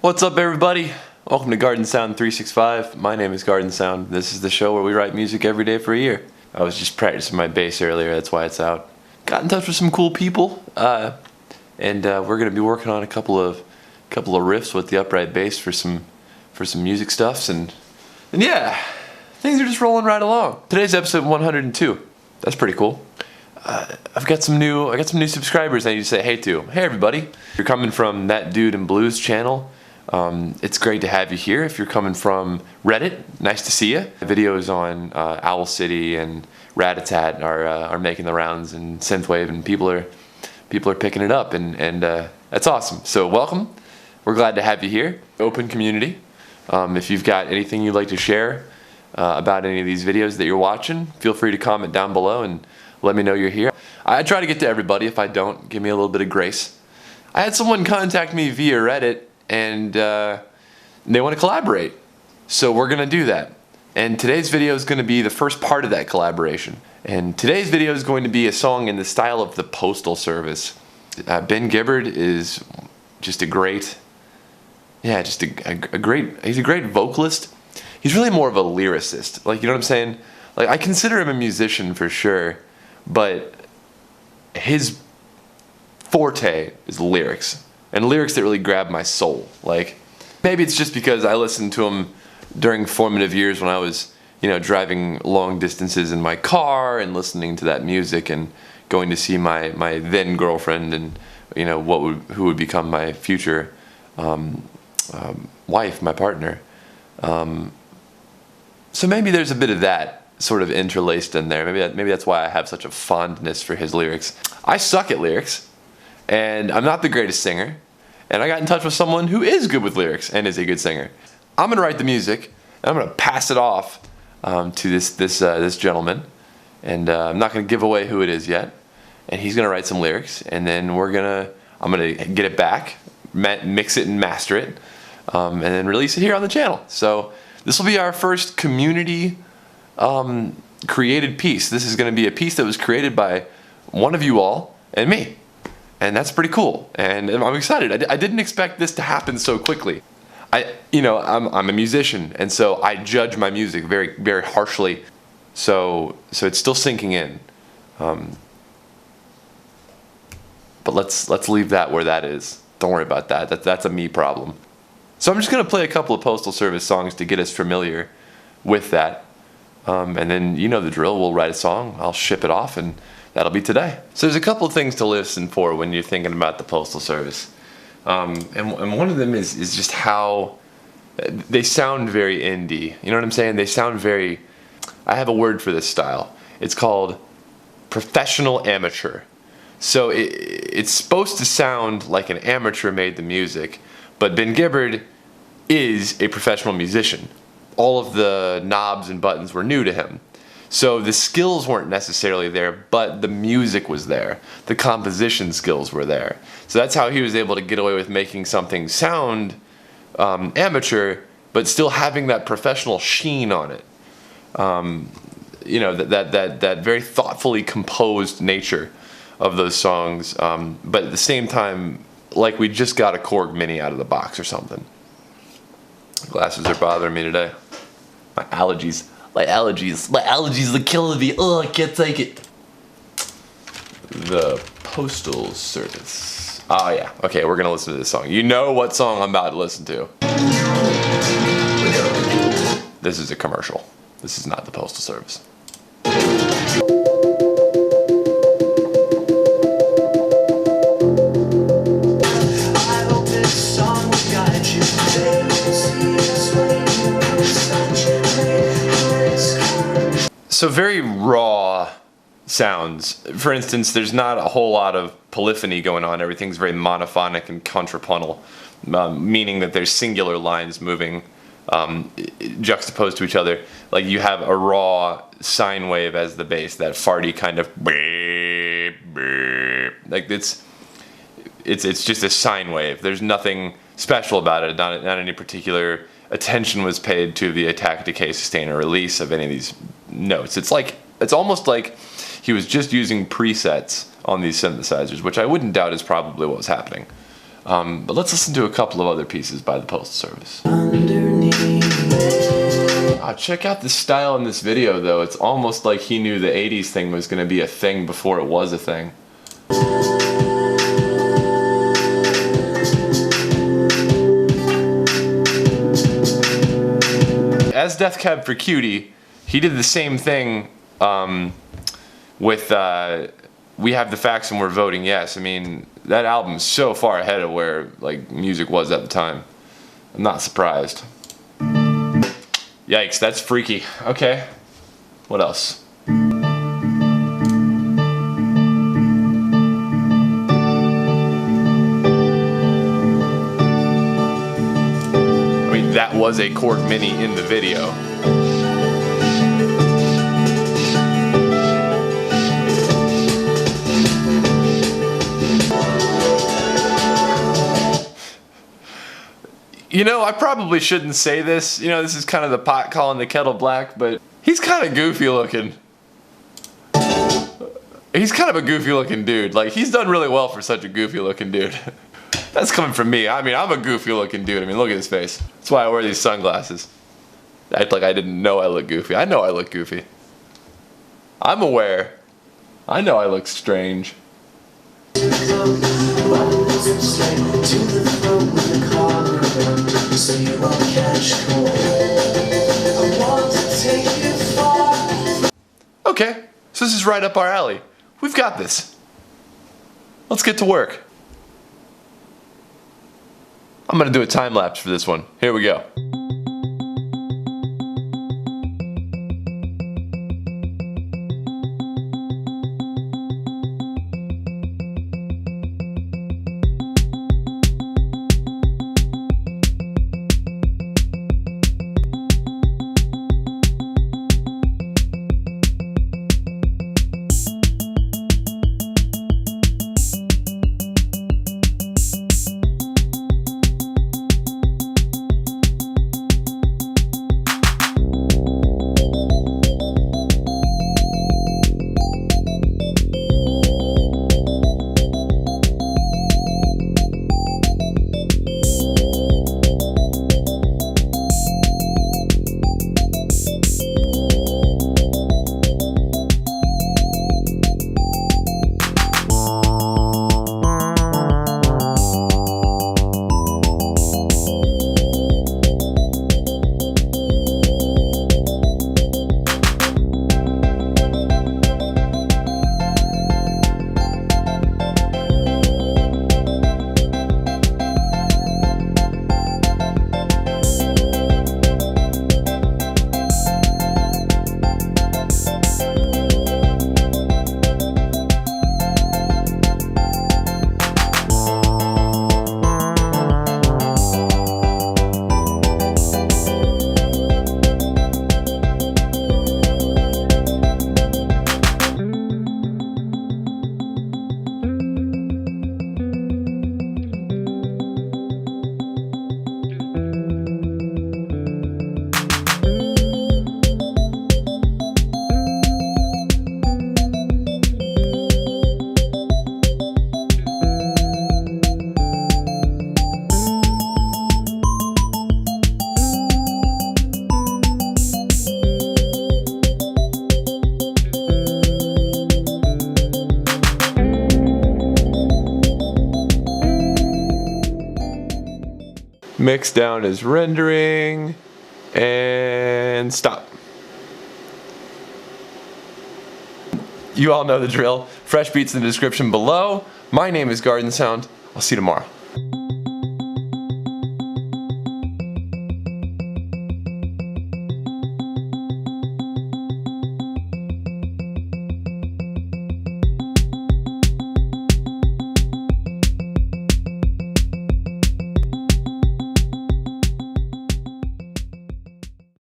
What's up, everybody? Welcome to Garden Sound 365. My name is Garden Sound. This is the show where we write music every day for a year. I was just practicing my bass earlier, that's why it's out. Got in touch with some cool people, and we're going to be working on a couple of riffs with the upright bass for some music stuffs, and yeah, things are just rolling right along. Today's episode 102. That's pretty cool. I got some new subscribers I need to say hey to. Hey everybody, if you're coming from That Dude in Blues channel, it's great to have you here. If you're coming from Reddit, nice to see you. The videos on Owl City and Rat-a-tat are making the rounds, and Synthwave, and people are picking it up, and that's awesome. So welcome. We're glad to have you here. Open community. If you've got anything you'd like to share about any of these videos that you're watching, feel free to comment down below and let me know you're here. I try to get to everybody. If I don't, give me a little bit of grace. I had someone contact me via Reddit, and they want to collaborate. So we're going to do that. And today's video is going to be the first part of that collaboration. And today's video is going to be a song in the style of the Postal Service. Ben Gibbard is just a great, he's a great vocalist. He's really more of a lyricist. Like, you know what I'm saying? Like, I consider him a musician for sure, but his forte is lyrics. And lyrics that really grab my soul. Like, maybe it's just because I listened to him during formative years when I was, driving long distances in my car and listening to that music and going to see my then girlfriend and, who would become my future wife, my partner. So maybe there's a bit of that sort of interlaced in there. Maybe that's why I have such a fondness for his lyrics. I suck at lyrics. And I'm not the greatest singer, and I got in touch with someone who is good with lyrics and is a good singer. I'm gonna write the music, and I'm gonna pass it off to this gentleman, and I'm not gonna give away who it is yet. And he's gonna write some lyrics, and then I'm gonna get it back, mix it and master it, and then release it here on the channel. So this will be our first community created piece. This is gonna be a piece that was created by one of you all and me. And that's pretty cool, and I'm excited. I didn't expect this to happen so quickly. I'm a musician, and so I judge my music very, very harshly. So it's still sinking in. But let's leave that where that is. Don't worry about that. That's a me problem. So I'm just gonna play a couple of Postal Service songs to get us familiar with that, and then you know the drill. We'll write a song. I'll ship it off, and that'll be today. So there's a couple of things to listen for when you're thinking about the Postal Service. And one of them is just how they sound very indie. You know what I'm saying? They sound very, I have a word for this style. It's called professional amateur. So it's supposed to sound like an amateur made the music, but Ben Gibbard is a professional musician. All of the knobs and buttons were new to him. So the skills weren't necessarily there, but the music was there. The composition skills were there. So that's how he was able to get away with making something sound amateur, but still having that professional sheen on it. That very thoughtfully composed nature of those songs, but at the same time, like we just got a Korg Mini out of the box or something. Glasses are bothering me today. My allergies. My allergies are killing me. Oh, I can't take it. The Postal Service. Oh yeah, okay, we're gonna listen to this song. You know what song I'm about to listen to. This is a commercial. This is not the Postal Service. So very raw sounds. For instance, there's not a whole lot of polyphony going on. Everything's very monophonic and contrapuntal, meaning that there's singular lines moving juxtaposed to each other. Like you have a raw sine wave as the bass, that farty kind of beep, beep. Like it's just a sine wave. There's nothing special about it. Not any particular attention was paid to the attack, decay, sustain, or release of any of these notes. It's almost like he was just using presets on these synthesizers, which I wouldn't doubt is probably what was happening. But let's listen to a couple of other pieces by the Postal Service. Check out the style in this video though. It's almost like he knew the 80s thing was going to be a thing before it was a thing. As Death Cab for Cutie, he did the same thing with We Have the Facts and We're Voting Yes. I mean, that album's so far ahead of where like music was at the time. I'm not surprised. Yikes, that's freaky. Okay, what else? I mean, that was a Korg Mini in the video. You know, I probably shouldn't say this. You know, this is kind of the pot calling the kettle black, but he's kind of goofy looking. He's kind of a goofy looking dude. Like, he's done really well for such a goofy looking dude. That's coming from me. I mean, I'm a goofy looking dude. I mean, look at his face. That's why I wear these sunglasses. Act like I didn't know I look goofy. I know I look goofy. I'm aware. I know I look strange. Okay, so this is right up our alley. We've got this. Let's get to work. I'm gonna do a time lapse for this one. Here we go. Mixdown is rendering, and stop. You all know the drill. Fresh beats in the description below. My name is GARDNSOUND. I'll see you tomorrow.